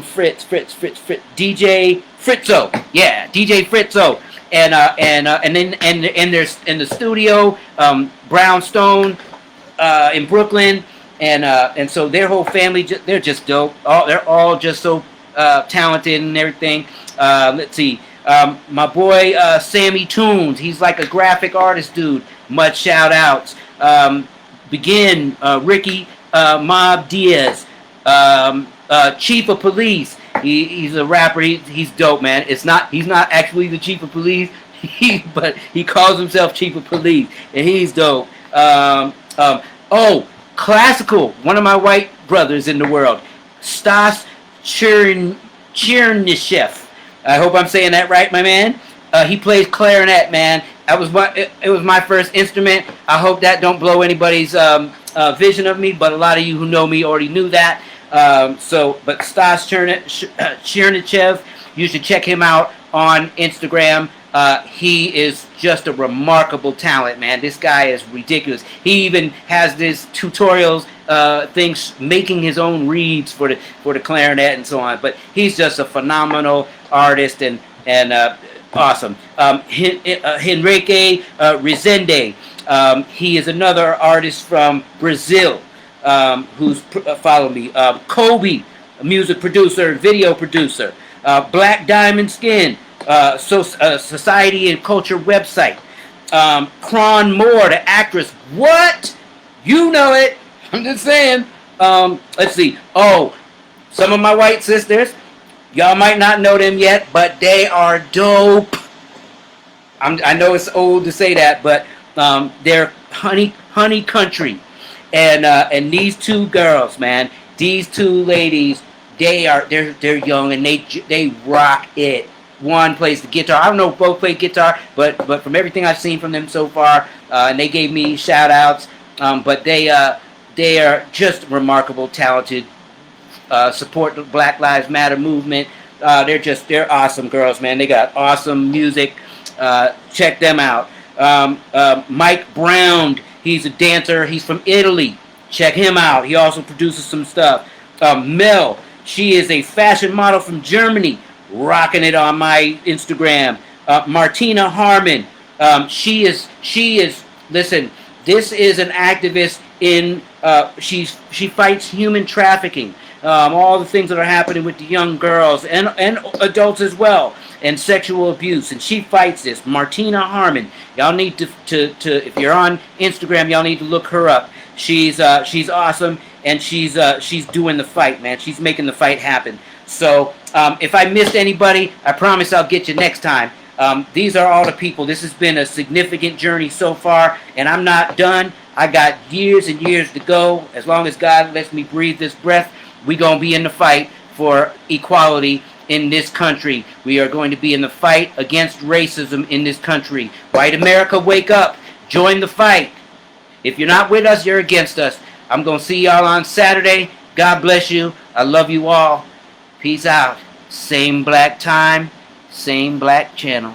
Fritz. DJ Fritzo. Yeah, DJ Fritzo. And then there's in the studio, Brownstone, in Brooklyn. And so their whole family, they're just dope. They're all just so talented and everything. Let's see. My boy Sammy Tunes, he's like a graphic artist dude. Much shout outs. Begin Ricky Mob Diaz, Chief of Police. He's a rapper. He's dope, man. He's not actually the Chief of Police, but he calls himself Chief of Police, and he's dope. Classical, one of my white brothers in the world, Stas Chernishev. I hope I'm saying that right, my man. He plays clarinet, man. It was my first instrument. I hope that don't blow anybody's vision of me, but a lot of you who know me already knew that. But Stas Chernishev, you should check him out on Instagram. He is just a remarkable talent, man. This guy is ridiculous. He even has this tutorials things, making his own reeds for the clarinet and so on. But he's just a phenomenal artist and awesome. Henrique Rezende. He is another artist from Brazil who's followed me. Kobe, a music producer, video producer. Black Diamond Skin. Society and Culture website. Cron Moore, the actress. What? You know it. I'm just saying. Let's see. Oh, some of my white sisters. Y'all might not know them yet, but they are dope. I know it's old to say that, but they're honey country. And these two girls, man, these two ladies, they're young and they rock it. One plays the guitar. I don't know if both play guitar, but from everything I've seen from them so far, and they gave me shout outs. But they are just remarkable, talented. Support the Black Lives Matter movement. They're awesome girls, man. They got awesome music. Check them out. Mike Brown, he's a dancer. He's from Italy. Check him out. He also produces some stuff. Mel, she is a fashion model from Germany. Rocking it on my Instagram. Martina Harmon. She is. Listen, this is an activist in. She fights human trafficking. All the things that are happening with the young girls and adults as well, and sexual abuse. And she fights this. Martina Harmon. Y'all need to if you're on Instagram, y'all need to look her up. She's awesome, and she's doing the fight, man. She's making the fight happen. So if I missed anybody, I promise I'll get you next time. These are all the people. This has been a significant journey so far, and I'm not done. I got years and years to go. As long as God lets me breathe this breath, we're going to be in the fight for equality in this country. We are going to be in the fight against racism in this country. White America, wake up. Join the fight. If you're not with us, you're against us. I'm going to see y'all on Saturday. God bless you. I love you all. Peace out. Same black time, same black channel.